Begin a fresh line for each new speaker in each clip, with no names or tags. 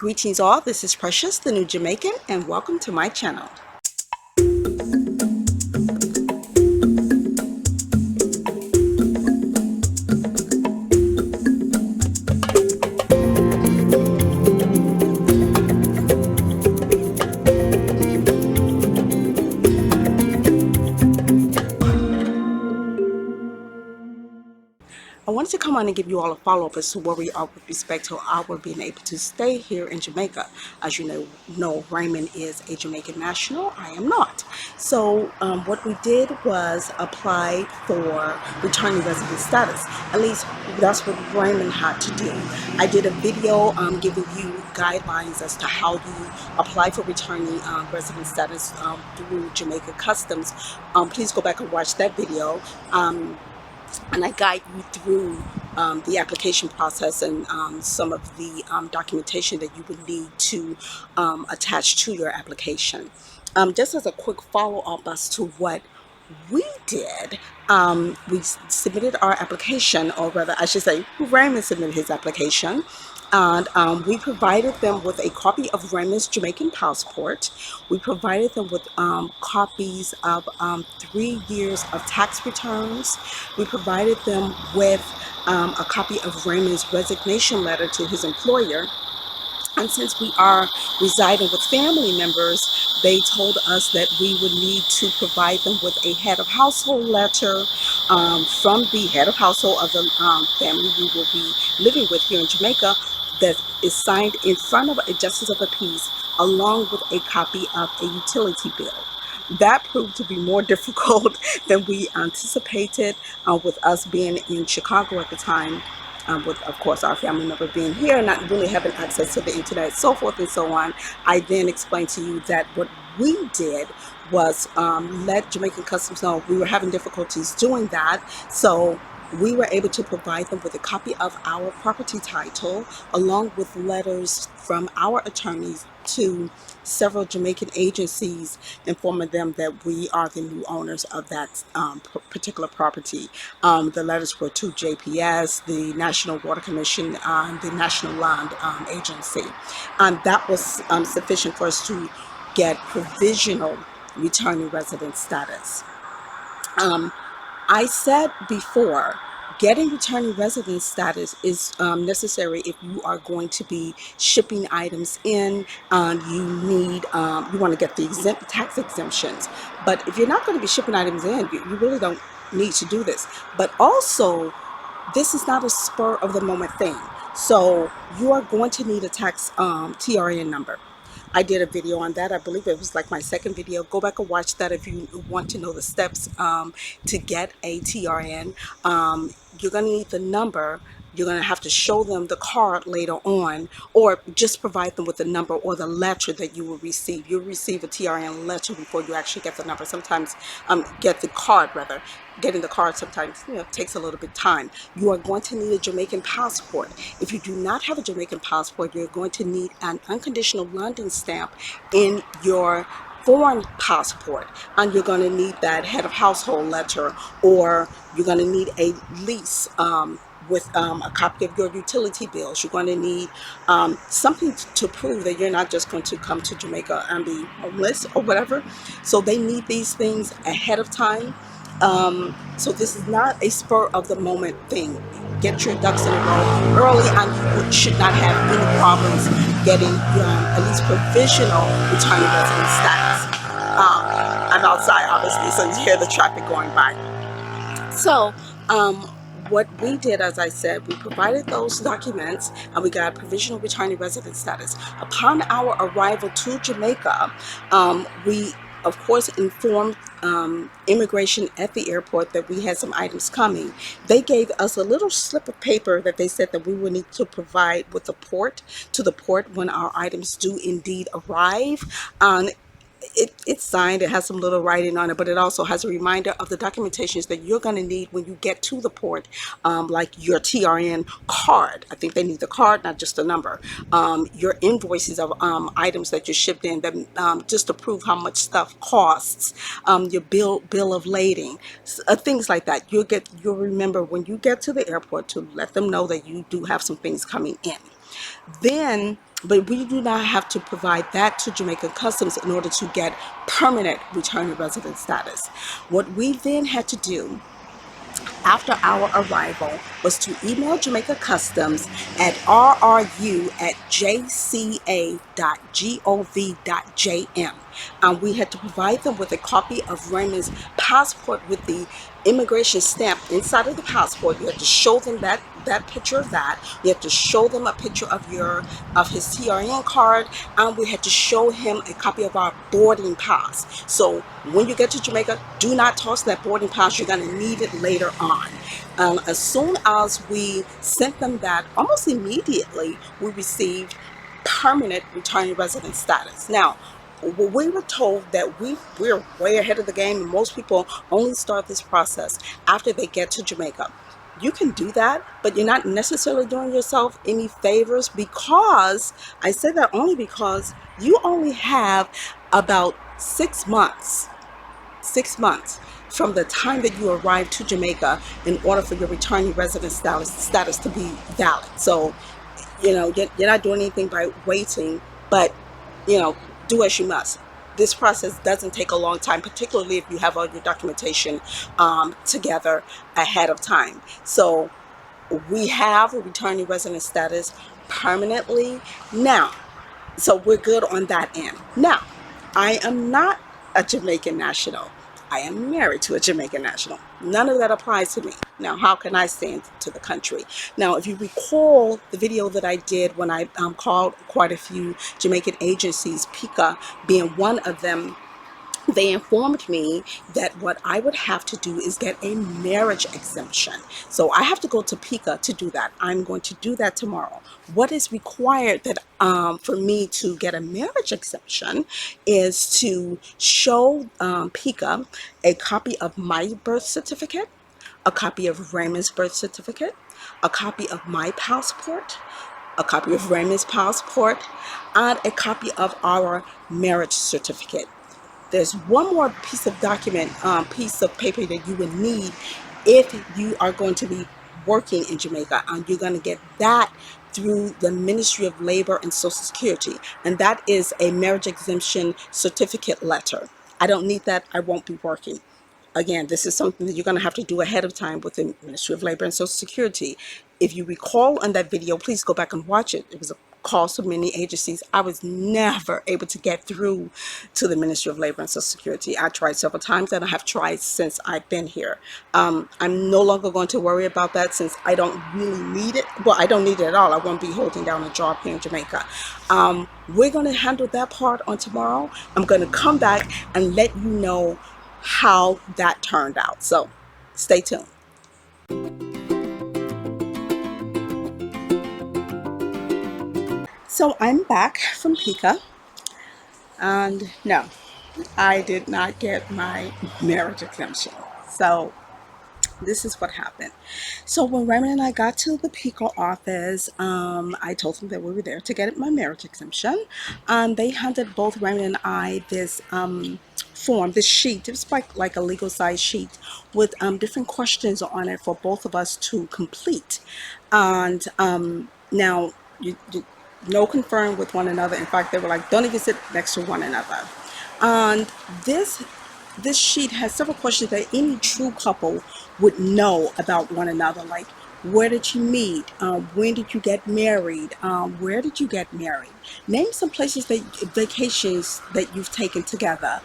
Greetings all, this is Precious, the new Jamaican, and welcome to my channel. I wanted to come on and give you all a follow-up as to where we are with respect to our being able to stay here in Jamaica. As you know, Raymond is a Jamaican national. I am not. So what we did was apply for returning resident status. At least that's what Raymond had to do. I did a video giving you guidelines as to how you apply for returning resident status through Jamaica Customs. Please go back and watch that video. And I guide you through the application process and some of the documentation that you would need to attach to your application. Just as a quick follow-up as to what we did, we submitted our application, or rather I should say Raymond submitted his application, and we provided them with a copy of Raymond's Jamaican passport. We provided them with copies of 3 years of tax returns. We provided them with a copy of Raymond's resignation letter to his employer. And since we are residing with family members, they told us that we would need to provide them with a head of household letter from the head of household of the family we will be living with here in Jamaica, that is signed in front of a justice of the peace, along with a copy of a utility bill. That proved to be more difficult than we anticipated, with us being in Chicago at the time, with, of course, our family member being here and not really having access to the internet, so forth and so on. I then explained to you that what we did was let Jamaican Customs know we were having difficulties doing that. So we were able to provide them with a copy of our property title, along with letters from our attorneys to several Jamaican agencies, informing them that we are the new owners of that particular property. The letters were to JPS, the National Water Commission, the National Land Agency. That was sufficient for us to get provisional returning resident status. I said before, getting returning resident status is necessary if you are going to be shipping items in. You want to get the tax exemptions. But if you're not going to be shipping items in, you really don't need to do this. But also, this is not a spur of the moment thing. So you are going to need a tax TRN number. I did a video on that. I believe it was like my second video. Go back and watch that if you want to know the steps to get a TRN. You're going to need the number. You're going to have to show them the card later on, or just provide them with the number or the letter that you will receive. You'll receive a TRN letter before you actually get the number. Sometimes get the card, rather. Getting the card sometimes takes a little bit of time. You are going to need a Jamaican passport. If you do not have a Jamaican passport, you're going to need an unconditional London stamp in your foreign passport, and you're going to need that head of household letter, or you're going to need a lease with a copy of your utility bills. You're going to need something to prove that you're not just going to come to Jamaica and be homeless or whatever. So they need these things ahead of time. So this is not a spur of the moment thing. Get your ducks in a row early, and you should not have any problems getting at least provisional returning resident status. I'm outside, obviously, so you hear the traffic going by. So what we did, as I said, we provided those documents and we got provisional returning resident status. Upon our arrival to Jamaica, we of course informed immigration at the airport that we had some items coming. They gave us a little slip of paper that they said that we would need to provide with the port when our items do indeed arrive. It's signed. It has some little writing on it, but it also has a reminder of the documentations that you're going to need when you get to the port, like your TRN card. I think they need the card, not just the number. Your invoices of items that you shipped in, that just to prove how much stuff costs. Your bill of lading, things like that. You'll remember when you get to the airport to let them know that you do have some things coming in. Then But we do not have to provide that to Jamaican Customs in order to get permanent returning resident status. What we then had to do after our arrival was to email Jamaica Customs at rru@jca.gov.jm. We had to provide them with a copy of Raymond's passport with the immigration stamp inside of the passport. You had to show them that picture of that. You had to show them a picture of his TRN card, and we had to show him a copy of our boarding pass. So when you get to Jamaica, do not toss that boarding pass. You're going to need it later on. As soon as we sent them that, almost immediately we received permanent returning resident status. Now, we were told that we're way ahead of the game, and most people only start this process after they get to Jamaica. You can do that, but you're not necessarily doing yourself any favors, because I say that only because you only have about 6 months from the time that you arrive to Jamaica in order for your returning resident status to be valid. So, you're not doing anything by waiting, but, do as you must. This process doesn't take a long time, particularly if you have all your documentation together ahead of time. So we have a returning resident status permanently now. So we're good on that end. Now, I am not a Jamaican national. I am married to a Jamaican national. None of that applies to me. Now, how can I stand to the country? Now, if you recall the video that I did when I called quite a few Jamaican agencies, PICA being one of them, they informed me that what I would have to do is get a marriage exemption. So I have to go to PICA to do that. I'm going to do that tomorrow. What is required that for me to get a marriage exemption is to show PICA a copy of my birth certificate, a copy of Raymond's birth certificate, a copy of my passport, a copy of Raymond's passport, and a copy of our marriage certificate. There's one more piece of piece of paper that you would need if you are going to be working in Jamaica, and you're going to get that through the Ministry of Labor and Social Security, and that is a marriage exemption certificate letter. I don't need that. I won't be working. Again, this is something that you're going to have to do ahead of time with the Ministry of Labor and Social Security. If you recall on that video, please go back and watch it. It was a call to many agencies. I was never able to get through to the Ministry of Labor and Social Security. I tried several times, and I have tried since I've been here. I'm no longer going to worry about that, since I don't really need it. Well, I don't need it at all. I won't be holding down a job here in Jamaica. We're going to handle that part on tomorrow. I'm going to come back and let you know how that turned out. So stay tuned. So I'm back from PICA, and no, I did not get my marriage exemption. So this is what happened. So when Raymond and I got to the PICA office, I told them that we were there to get my marriage exemption. They handed both Raymond and I this form, this sheet. It was like a legal size sheet with different questions on it for both of us to complete. And now you no conferring with one another. In fact, they were like, don't even sit next to one another. And this sheet has several questions that any true couple would know about one another, like where did you meet, when did you get married, where did you get married, name some places vacations that you've taken together,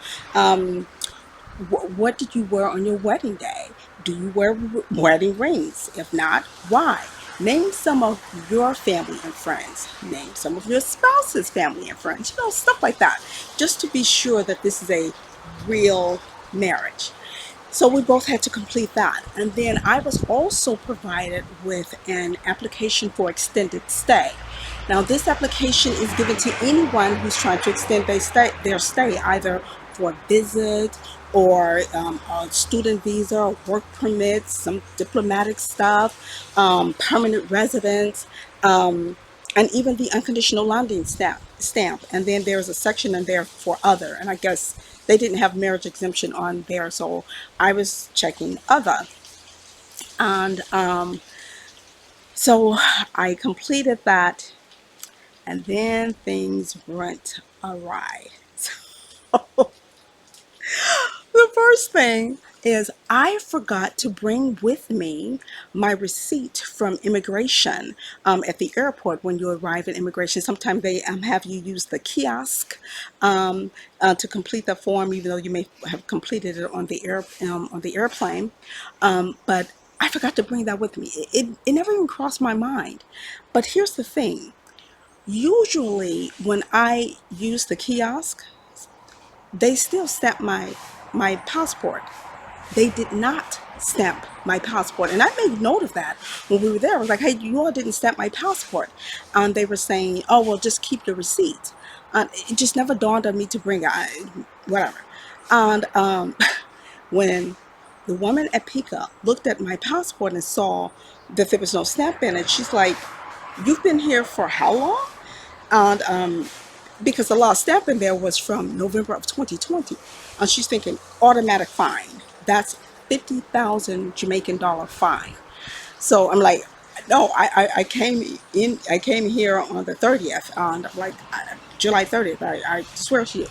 what did you wear on your wedding day, do you wear wedding rings, if not, why? Name some of your family and friends. Name some of your spouse's family and friends. Stuff like that. Just to be sure that this is a real marriage. So we both had to complete that. And then I was also provided with an application for extended stay. Now this application is given to anyone who's trying to extend their stay either for a visit or a student visa, or work permits, some diplomatic stuff, permanent residence, and even the unconditional landing stamp. And then there's a section in there for other. And I guess they didn't have marriage exemption on there, so I was checking other. And so I completed that. And then things went awry. So the first thing is I forgot to bring with me my receipt from immigration at the airport. When you arrive at immigration, sometimes they have you use the kiosk to complete the form, even though you may have completed it on the airplane. But I forgot to bring that with me. It never even crossed my mind. But here's the thing. Usually when I use the kiosk, they still stamp my passport. They did not stamp my passport. And I made note of that when we were there. I was like, hey, you all didn't stamp my passport. And they were saying, oh, well, just keep your receipt. It just never dawned on me to bring it. Whatever. And when the woman at PICA looked at my passport and saw that there was no stamp in it, she's like, you've been here for how long? And because the last stamp in there was from November of 2020. And she's thinking, automatic fine. That's 50,000 Jamaican dollar fine. So I'm like, no, I came here on the 30th, and like July 30th, I swear to you.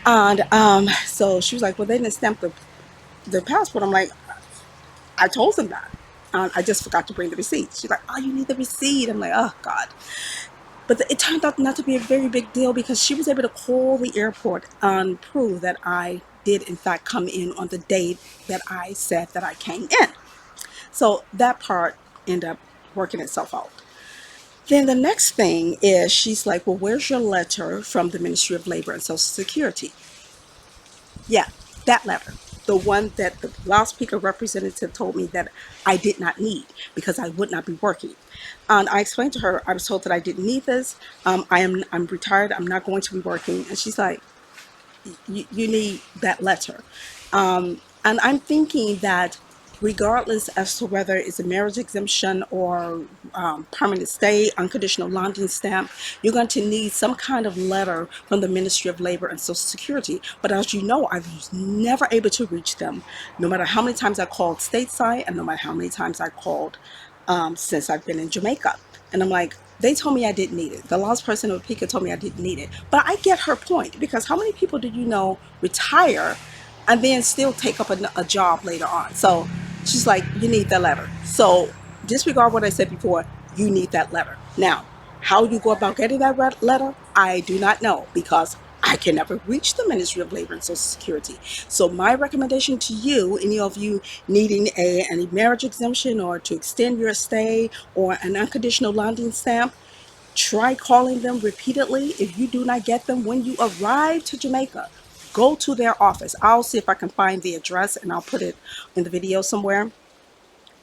And so she was like, well, they didn't stamp the passport. I'm like, I told them that. I just forgot to bring the receipt. She's like, oh, you need the receipt. I'm like, oh, God. But it turned out not to be a very big deal because she was able to call the airport and prove that I did, in fact, come in on the day that I said that I came in. So that part ended up working itself out. Then the next thing is she's like, well, where's your letter from the Ministry of Labor and Social Security? Yeah, that letter. The one that the loudspeaker representative told me that I did not need because I would not be working. And I explained to her, I was told that I didn't need this. I'm retired. I'm not going to be working. And she's like, you need that letter. And I'm thinking that regardless as to whether it's a marriage exemption or permanent stay, unconditional landing stamp, you're going to need some kind of letter from the Ministry of Labor and Social Security. But as you know, I was never able to reach them, no matter how many times I called stateside and no matter how many times I called since I've been in Jamaica. And I'm like, they told me I didn't need it. The last person at PICA told me I didn't need it. But I get her point, because how many people do you know retire and then still take up a job later on? So she's like, you need that letter. So disregard what I said before, you need that letter. Now, how you go about getting that letter, I do not know, because I can never reach the Ministry of Labor and Social Security. So my recommendation to you, any of you needing any marriage exemption or to extend your stay or an unconditional landing stamp, try calling them repeatedly. If you do not get them when you arrive to Jamaica, go to their office. I'll see if I can find the address and I'll put it in the video somewhere.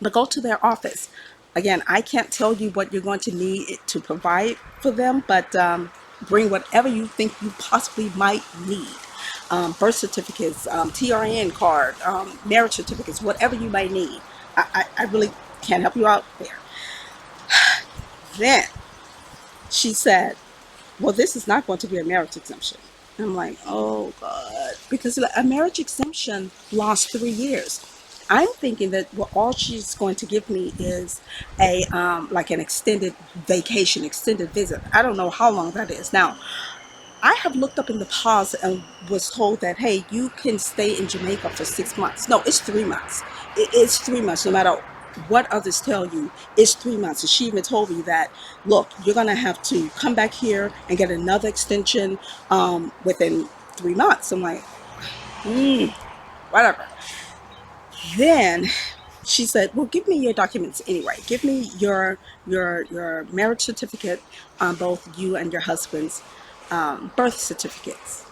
But go to their office. Again, I can't tell you what you're going to need to provide for them, but bring whatever you think you possibly might need. Birth certificates, TRN card, marriage certificates, whatever you might need. I really can't help you out there. Then she said, well, this is not going to be a marriage exemption. And I'm like, oh God, because a marriage exemption lasts 3 years. I'm thinking that well, all she's going to give me is a like an extended vacation, extended visit. I don't know how long that is. Now, I have looked up in the past and was told that, hey, you can stay in Jamaica for 6 months. No, it's 3 months. It's 3 months, no matter what others tell you, it's 3 months. And she even told me that, look, you're going to have to come back here and get another extension within 3 months. I'm like, whatever. Then she said, well, give me your documents anyway. Give me your marriage certificate, both you and your husband's birth certificates.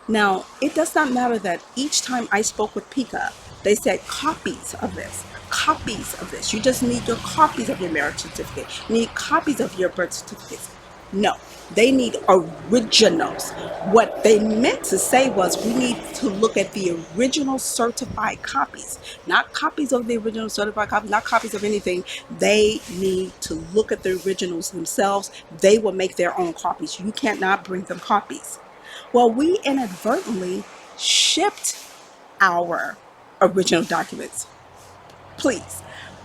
Now, it does not matter that each time I spoke with PICA, they said copies of this, copies of this. You just need your copies of your marriage certificate. You need copies of your birth certificates. No, they need originals. What they meant to say was we need to look at the original certified copies, not copies of the original certified copies, not copies of anything. They need to look at the originals themselves. They will make their own copies. You cannot bring them copies. Well, we inadvertently shipped our original documents. Please,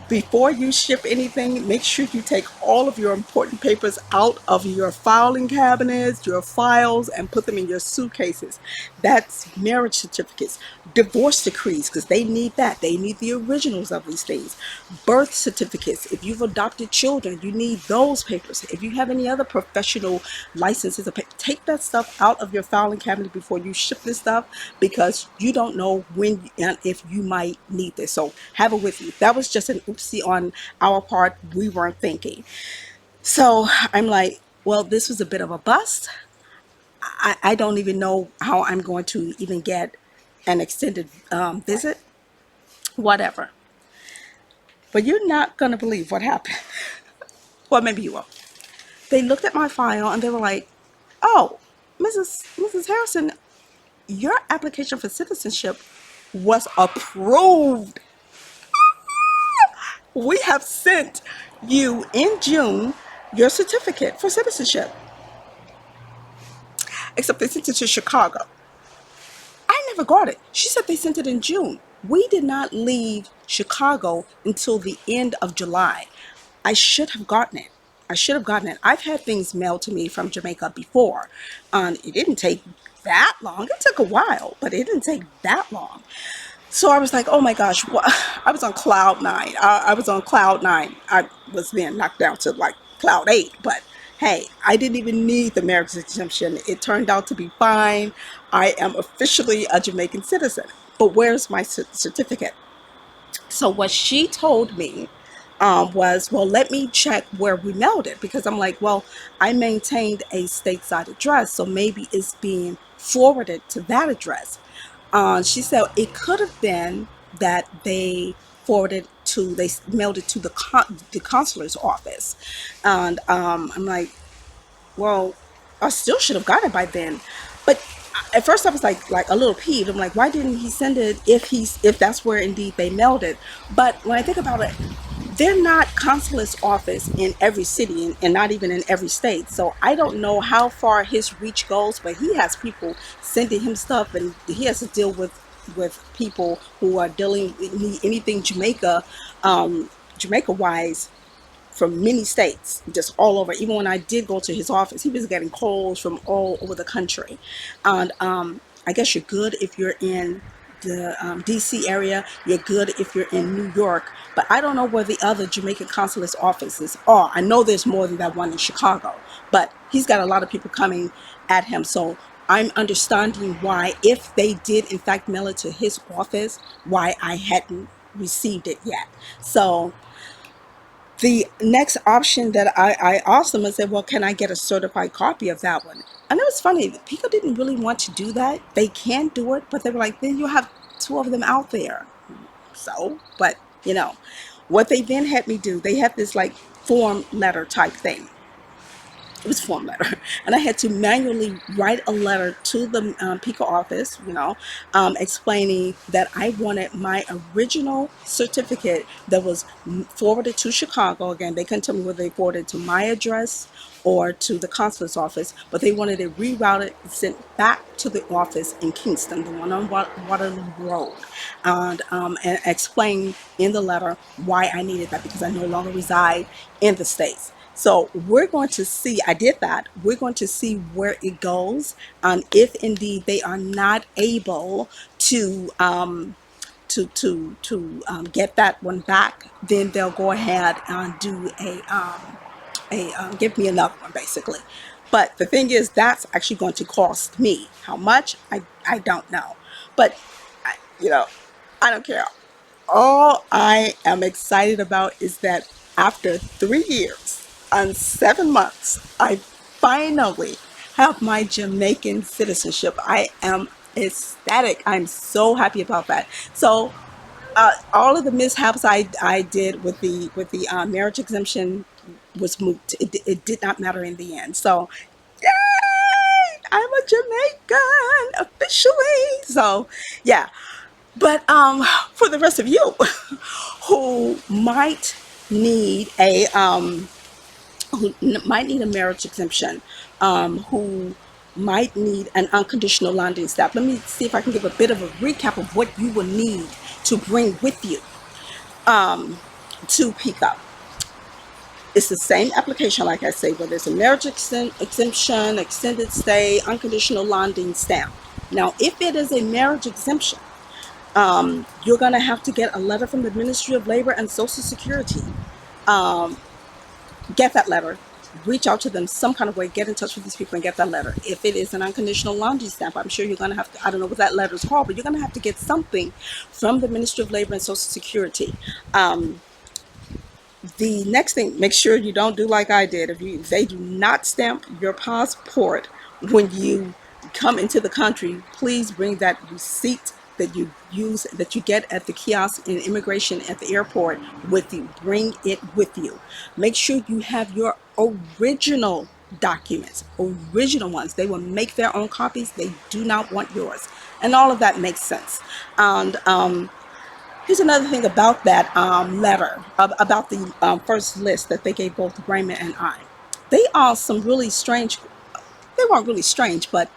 Before you ship anything, make sure you take all of your important papers out of your filing cabinets, your files, and put them in your suitcases. That's marriage certificates, divorce decrees, because they need that. They need the originals of these things. Birth certificates. If you've adopted children, you need those papers. If you have any other professional licenses, take that stuff out of your filing cabinet before you ship this stuff, because you don't know when and if you might need this. So have it with you. That was just an oopsie on our part. We weren't thinking. So I'm like, well, this was a bit of a bust. I don't even know how I'm going to even get an extended visit, whatever. But you're not going to believe what happened. Well, maybe you will. They looked at my file and they were like, oh, Mrs. Harrison, your application for citizenship was approved. We have sent you in June your certificate for citizenship. Except they sent it to Chicago. I never got it. She said they sent it in June. We did not leave Chicago until the end of July. I should have gotten it. I should have gotten it. I've had things mailed to me from Jamaica before. It didn't take that long. It took a while, but it didn't take that long. So I was like, oh my gosh, what? I was on cloud nine. I was on cloud nine. I was then knocked down to like cloud eight, but hey, I didn't even need the marriage exemption. It turned out to be fine. I am officially a Jamaican citizen. But where's my certificate? So what she told me was, well, let me check where we mailed it, because I'm like, well, I maintained a stateside address, so maybe it's being forwarded to that address. She said it could have been that they mailed it to the consular's office, and I'm like, well, I still should have gotten it by then. But at first I was like a little peeved. I'm like, why didn't he send it if that's where indeed they mailed it? But when I think about it, they're not consulate's office in every city and not even in every state. So I don't know how far his reach goes, but he has people sending him stuff, and he has to deal with people who are dealing with anything Jamaica wise, from many states, just all over. Even when I did go to his office, he was getting calls from all over the country. And I guess you're good if you're in the DC area, you're good if you're in New York, but I don't know where the other Jamaican consulate's offices are. I know there's more than that one in Chicago, but he's got a lot of people coming at him. So I'm understanding why, if they did in fact mail it to his office, why I hadn't received it yet. So the next option that I asked them, I said, well, can I get a certified copy of that one? And it was funny, PICA didn't really want to do that. They can do it, but they were like, then you'll have two of them out there. So, but what they then had me do, they had this like form letter type thing. It was a form letter, and I had to manually write a letter to the PICA office, explaining that I wanted my original certificate that was forwarded to Chicago. Again, they couldn't tell me whether they forwarded to my address or to the consulate's office, but they wanted it rerouted and sent back to the office in Kingston, the one on Waterloo Road, and explain in the letter why I needed that, because I no longer reside in the States. So we're going to see, I did that. We're going to see where it goes. If indeed they are not able to get that one back, then they'll go ahead and do give me another one, basically. But the thing is, that's actually going to cost me. How much? I don't know. But I don't care. All I am excited about is that after 3 years and 7 months, I finally have my Jamaican citizenship. I am ecstatic. I'm so happy about that. So all of the mishaps I did with the marriage exemption was moot. It did not matter in the end. So yay! I'm a Jamaican officially. So yeah. But for the rest of you who might need a marriage exemption, who might need an unconditional landing step, let me see if I can give a bit of a recap of what you will need to bring with you. to PICA. It's the same application, like I say, whether it's a marriage exemption, extended stay, unconditional landing stamp. Now, if it is a marriage exemption, you're going to have to get a letter from the Ministry of Labor and Social Security. Get that letter, reach out to them some kind of way, get in touch with these people and get that letter. If it is an unconditional laundry stamp, I'm sure you're going to have to, I don't know what that letter is called, but you're going to have to get something from the Ministry of Labor and Social Security. The next thing, make sure you don't do like I did. If they do not stamp your passport when you come into the country, please bring that receipt that you use, that you get at the kiosk in immigration at the airport with you. Bring it with you. Make sure you have your original documents, original ones. They will make their own copies. They do not want yours. And all of that makes sense. And here's another thing about that letter, about the first list that they gave both Raymond and I. They are some really strange, they weren't really strange, but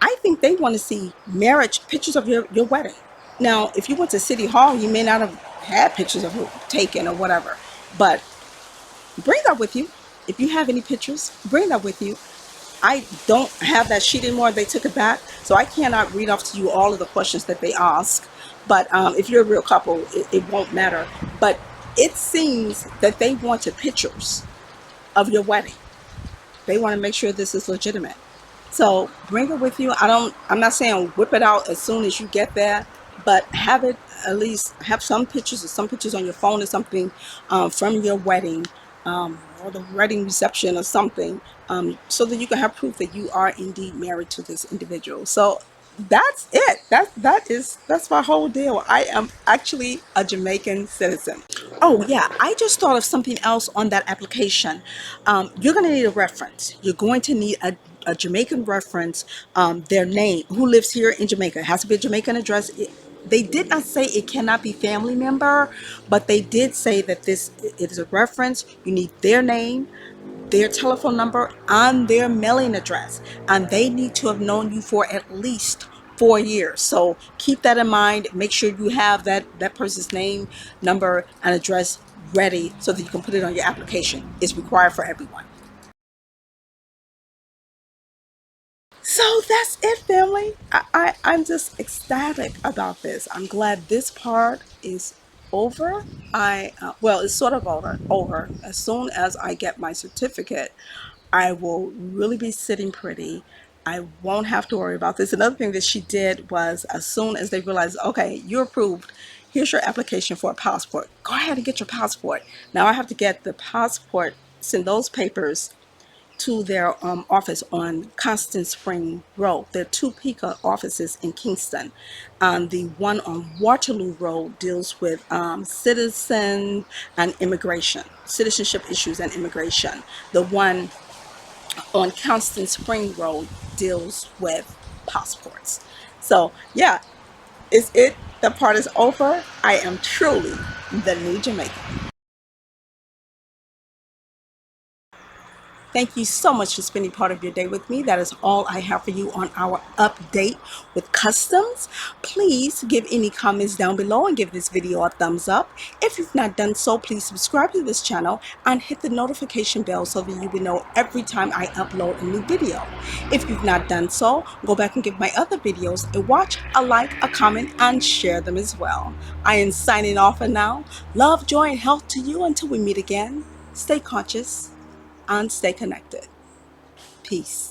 I think they want to see marriage, pictures of your wedding. Now, if you went to City Hall, you may not have had pictures of it taken or whatever, but bring that with you. If you have any pictures, bring that with you. I don't have that sheet anymore. They took it back. So I cannot read off to you all of the questions that they ask. But if you're a real couple, it won't matter. But it seems that they wanted pictures of your wedding. They want to make sure this is legitimate. So bring it with you. I'm not saying whip it out as soon as you get there, but have it, at least have some pictures or some pictures on your phone or something from your wedding, or the wedding reception or something, so that you can have proof that you are indeed married to this individual. So that's it. That's my whole deal. I am actually a Jamaican citizen. Oh yeah, I just thought of something else on that application. You're going to need a reference. You're going to need a Jamaican reference, their name, who lives here in Jamaica. It has to be a Jamaican address. They did not say it cannot be family member, but they did say that it is a reference. You need their name, their telephone number, and their mailing address. And they need to have known you for at least 4 years. So keep that in mind. Make sure you have that person's name, number, and address ready so that you can put it on your application. It's required for everyone. So that's it, family. I'm just ecstatic about this. I'm glad this part is over. Well, it's sort of over. As soon as I get my certificate, I will really be sitting pretty. I won't have to worry about this. Another thing that she did was, as soon as they realized, okay, you're approved, here's your application for a passport. Go ahead and get your passport. Now I have to get the passport, send those papers to their office on Constant Spring Road. There are two PICA offices in Kingston. The one on Waterloo Road deals with citizen and immigration, citizenship issues and immigration. The one on Constant Spring Road deals with passports. So yeah, is it? The part is over. I am truly the new Jamaican. Thank you so much for spending part of your day with me. That is all I have for you on our update with customs. Please give any comments down below and give this video a thumbs up. If you've not done so, please subscribe to this channel and hit the notification bell so that you will know every time I upload a new video. If you've not done so, go back and give my other videos a watch, a like, a comment, and share them as well. I am signing off for now. Love, joy, and health to you until we meet again. Stay conscious and stay connected. Peace.